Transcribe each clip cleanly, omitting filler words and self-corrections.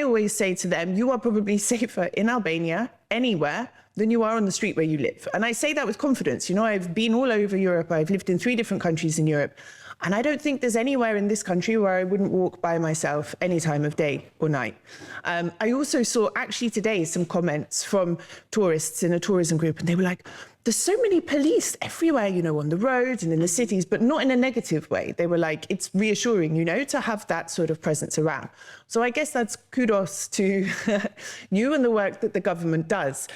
always say to them, you are probably safer in Albania, anywhere, than you are on the street where you live. And I say that with confidence. You know, I've been all over Europe. I've lived in 3 different countries in Europe. And I don't think there's anywhere in this country where I wouldn't walk by myself any time of day or night. I also saw actually today some comments from tourists in a tourism group, and they were like, there's so many police everywhere, you know, on the roads and in the cities, but not in a negative way. They were like, it's reassuring, you know, to have that sort of presence around. So I guess that's kudos to you and the work that the government does.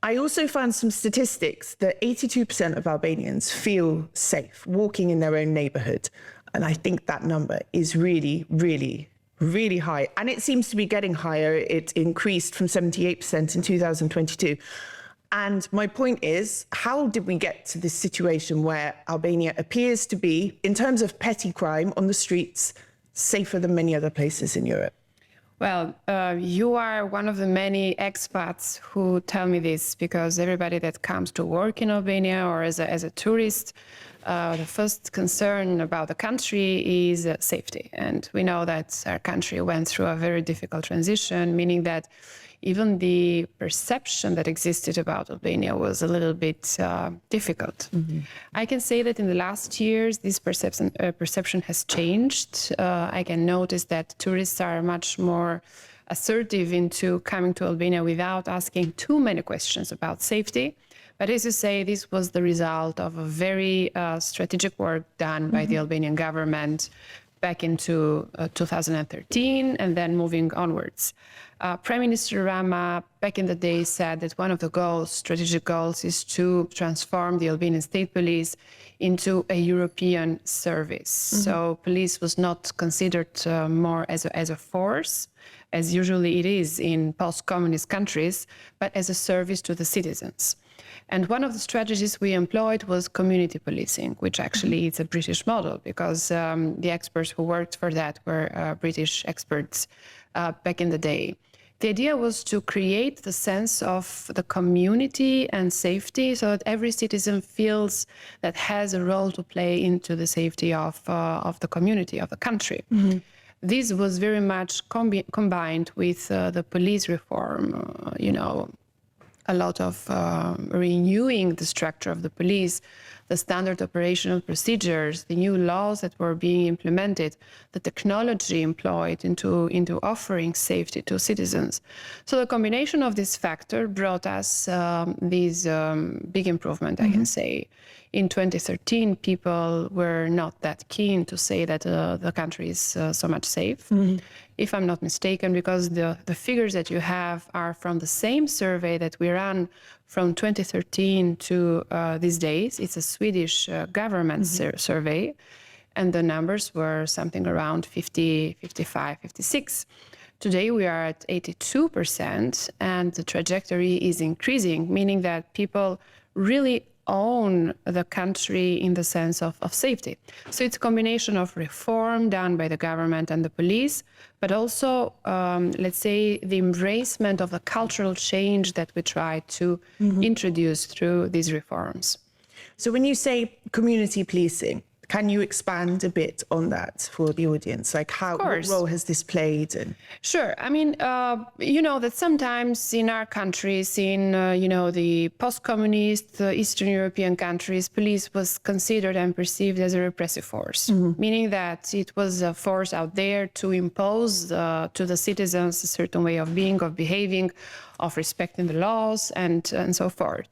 I also found some statistics that 82% of Albanians feel safe walking in their own neighborhood. And I think that number is really, really, really high. And it seems to be getting higher. It increased from 78% in 2022. And my point is, how did we get to this situation where Albania appears to be, in terms of petty crime on the streets, safer than many other places in Europe? Well, you are one of the many expats who tell me this, because everybody that comes to work in Albania or as a tourist, the first concern about the country is safety. And we know that our country went through a very difficult transition, meaning that even the perception that existed about Albania was a little bit difficult. Mm-hmm. I can say that in the last years, this perception has changed. I can notice that tourists are much more assertive into coming to Albania without asking too many questions about safety. But as you say, this was the result of a very strategic work done by the Albanian government back into 2013 and then moving onwards. Prime Minister Rama back in the day said that one of the goals, strategic goals, is to transform the Albanian state police into a European service. So police was not considered more as a force, as usually it is in post-communist countries, but as a service to the citizens. And one of the strategies we employed was community policing, which actually is a British model, because the experts who worked for that were British experts back in the day. The idea was to create the sense of the community and safety so that every citizen feels that has a role to play into the safety of the community, of the country. This was very much combined with the police reform, you know, a lot of renewing the structure of the police, the standard operational procedures, the new laws that were being implemented, the technology employed into offering safety to citizens. So the combination of this factor brought us this big improvement, I can say. In 2013, people were not that keen to say that the country is so much safe. If I'm not mistaken, because the figures that you have are from the same survey that we ran from 2013 to these days. It's a Swedish government survey, and the numbers were something around 50, 55, 56. Today we are at 82%, and the trajectory is increasing, meaning that people really own the country in the sense of safety. So it's a combination of reform done by the government and the police, but also, let's say, the embracement of the cultural change that we try to introduce through these reforms. So when you say community policing, can you expand a bit on that for the audience? Like what role has this played? Sure. I mean, you know that sometimes in our countries, in, you know, the post-communist Eastern European countries, police was considered and perceived as a repressive force, meaning that it was a force out there to impose to the citizens a certain way of being, of behaving, of respecting the laws and so forth.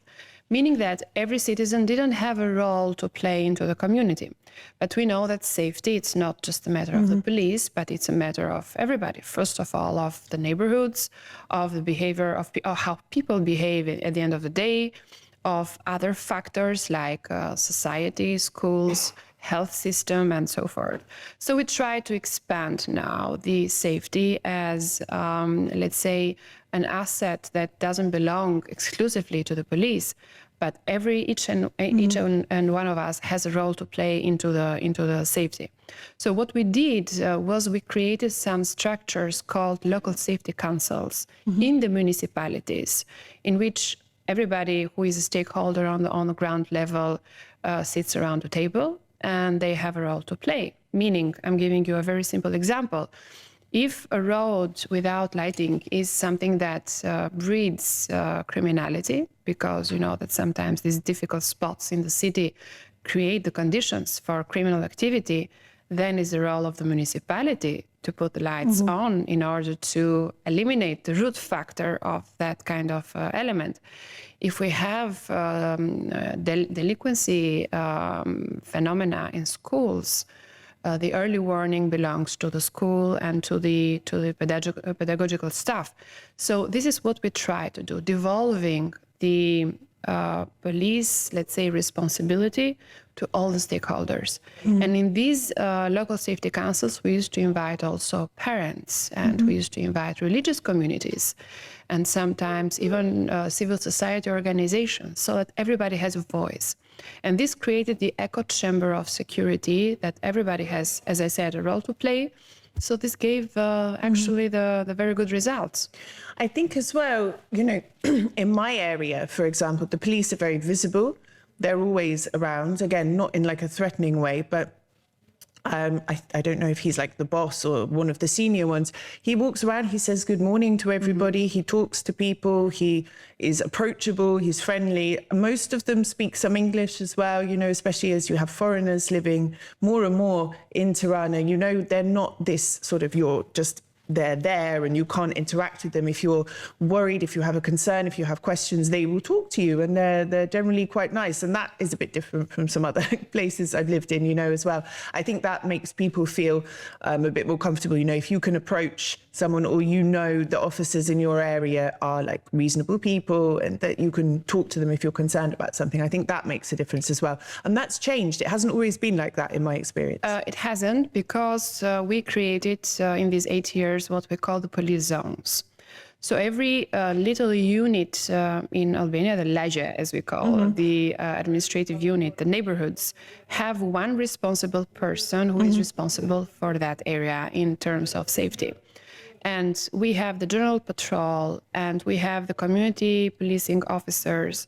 Meaning that every citizen didn't have a role to play into the community. But we know that safety, it's not just a matter of the police, but it's a matter of everybody. First of all, of the neighborhoods, of the behavior of how people behave at the end of the day, of other factors like society, schools, health system, and so forth. So we try to expand now the safety as, let's say, an asset that doesn't belong exclusively to the police, but each and one of us has a role to play into the safety. So what we did was we created some structures called local safety councils in the municipalities, in which everybody who is a stakeholder on the ground level sits around the table, and they have a role to play. Meaning, I'm giving you a very simple example. If a road without lighting is something that breeds criminality, because you know that sometimes these difficult spots in the city create the conditions for criminal activity, then it's the role of the municipality to put the lights on in order to eliminate the root factor of that kind of element. If we have delinquency phenomena in schools, the early warning belongs to the school and to the pedagogical staff. So this is what we try to do, devolving the police, let's say, responsibility to all the stakeholders. And in these local safety councils, we used to invite also parents, and we used to invite religious communities, and sometimes even civil society organizations, so that everybody has a voice. And this created the echo chamber of security that everybody has, as I said, a role to play. So this gave actually the very good results. I think as well, you know, in my area, for example, the police are very visible. They're always around, again, not in like a threatening way, but I don't know if he's like the boss or one of the senior ones. He walks around, he says good morning to everybody, he talks to people, he is approachable, he's friendly. Most of them speak some English as well, you know, especially as you have foreigners living more and more in Tirana. You know, they're not this sort of, they're there and you can't interact with them. If you're worried, if you have a concern, if you have questions, they will talk to you, and they're generally quite nice. And that is a bit different from some other places I've lived in, you know, as well. I think that makes people feel a bit more comfortable. You know, if you can approach someone, or you know the officers in your area are like reasonable people and that you can talk to them if you're concerned about something, I think that makes a difference as well. And that's changed. It hasn't always been like that in my experience. It hasn't, because we created in these 8 years what we call the police zones. So every little unit in Albania, the Lagje, as we call the administrative unit, the neighborhoods, have one responsible person who is responsible for that area in terms of safety. And we have the general patrol, and we have the community policing officers,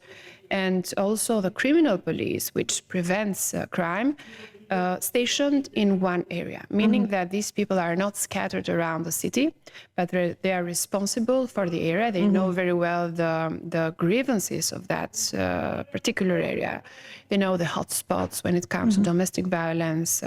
and also the criminal police, which prevents crime, stationed in one area, meaning that these people are not scattered around the city, but they are responsible for the area. They know very well the grievances of that particular area. They know the hotspots when it comes to domestic violence,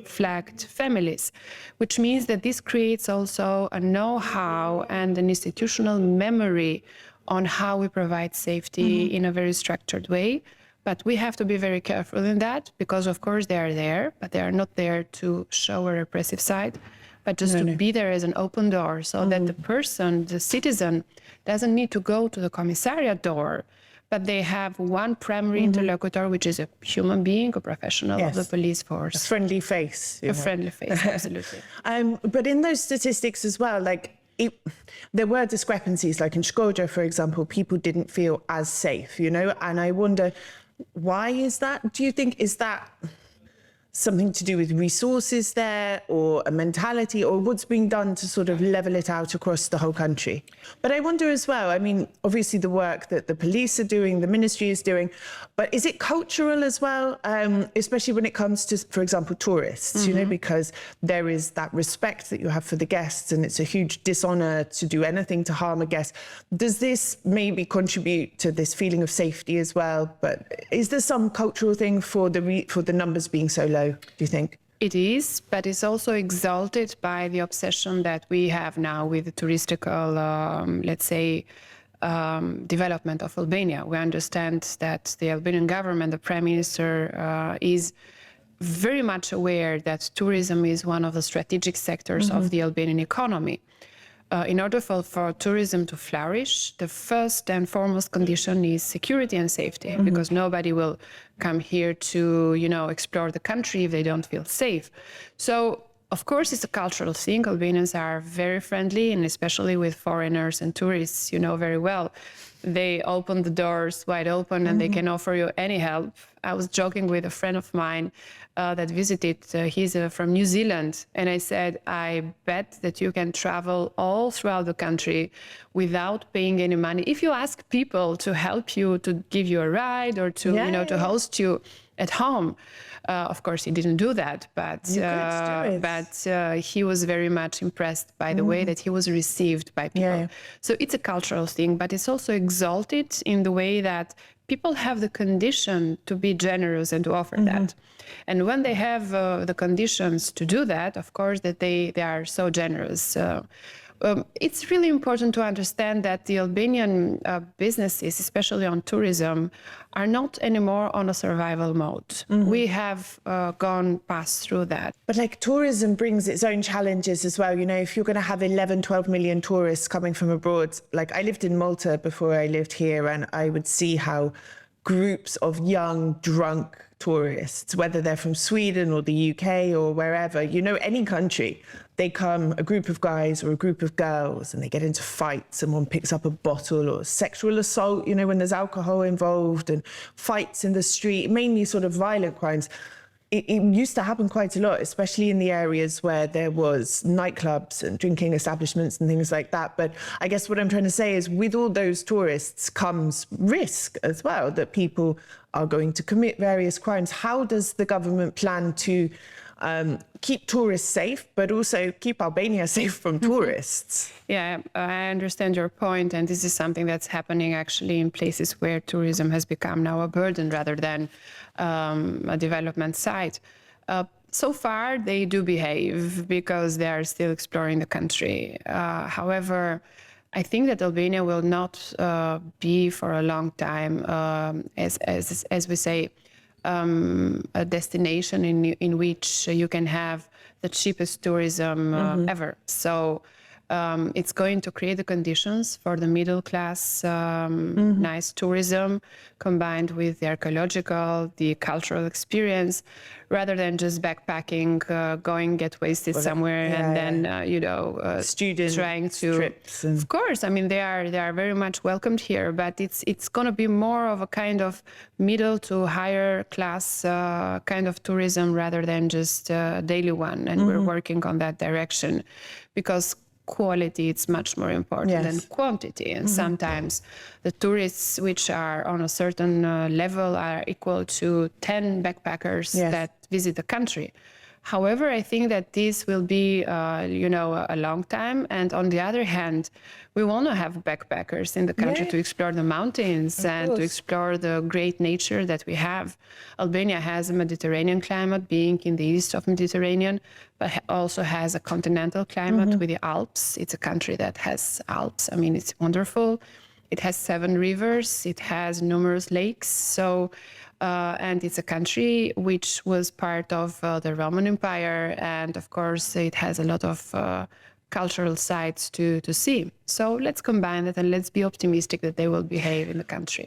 flagged families, which means that this creates also a know-how and an institutional memory on how we provide safety in a very structured way. But we have to be very careful in that, because of course they are there, but they are not there to show a repressive side, but just to be there as an open door, so that the person, the citizen, doesn't need to go to the commissariat door, but they have one primary interlocutor, which is a human being, a professional of the police force. A friendly face. A friendly face, absolutely. But in those statistics as well, like, there were discrepancies, like in Shkodra, for example, people didn't feel as safe, you know, and I wonder, why is that? Do you think, is that something to do with resources there, or a mentality, or what's being done to sort of level it out across the whole country? But I wonder as well, I mean, obviously the work that the police are doing, the ministry is doing, but is it cultural as well? Especially when it comes to, for example, tourists, you know, because there is that respect that you have for the guests, and it's a huge dishonor to do anything to harm a guest. Does this maybe contribute to this feeling of safety as well? But is there some cultural thing for the numbers being so low, do you think? It is, but it's also exalted by the obsession that we have now with the touristical, let's say, development of Albania. We understand that the Albanian government, the Prime Minister, is very much aware that tourism is one of the strategic sectors of the Albanian economy. In order for tourism to flourish, the first and foremost condition is security and safety, because nobody will come here to, you know, explore the country if they don't feel safe. So, of course, it's a cultural thing. Albanians are very friendly, and especially with foreigners and tourists, you know very well. They open the doors wide open, and they can offer you any help. I was joking with a friend of mine that visited, he's from New Zealand, and I said, I bet that you can travel all throughout the country without paying any money. If you ask people to help you, to give you a ride, or to, you know, to host you, at home. Of course, he didn't do that, but he was very much impressed by the way that he was received by people. Yeah. So it's a cultural thing, but it's also exalted in the way that people have the condition to be generous and to offer that. And when they have the conditions to do that, of course, that they are so generous. It's really important to understand that the Albanian businesses, especially on tourism, are not anymore on a survival mode. We have gone past through that. But like tourism brings its own challenges as well. You know, if you're going to have 11, 12 million tourists coming from abroad, like I lived in Malta before I lived here, and I would see how groups of young, drunk tourists, whether they're from Sweden or the UK or wherever, you know, any country, they come, a group of guys or a group of girls, and they get into fights. Someone picks up a bottle, or sexual assault, you know, when there's alcohol involved, and fights in the street, mainly sort of violent crimes. It used to happen quite a lot, especially in the areas where there was nightclubs and drinking establishments and things like that. But I guess what I'm trying to say is with all those tourists comes risk as well, that people are going to commit various crimes. How does the government plan to keep tourists safe, but also keep Albania safe from tourists? Yeah, I understand your point, and this is something that's happening actually in places where tourism has become now a burden rather than a development site. So far, they do behave because they are still exploring the country. However, I think that Albania will not be for a long time, as we say, a destination in which you can have the cheapest tourism ever. So it's going to create the conditions for the middle class, nice tourism combined with the archaeological, the cultural experience, rather than just backpacking, going get wasted somewhere and then you know, student trying to trips. Of course, I mean they are very much welcomed here, but it's going to be more of a kind of middle to higher class kind of tourism rather than just a daily one, and we're working on that direction because quality is much more important than quantity, and sometimes the tourists which are on a certain level are equal to 10 backpackers that visit the country. However, I think that this will be, you know, a long time. And on the other hand, we want to have backpackers in the country to explore the mountains and to explore the great nature that we have. Albania has a Mediterranean climate, being in the east of Mediterranean, but also has a continental climate with the Alps. It's a country that has Alps. I mean, it's wonderful. It has 7 rivers. It has numerous lakes. So. And it's a country which was part of the Roman Empire, and of course it has a lot of cultural sites to see. So let's combine that and let's be optimistic that they will behave in the country.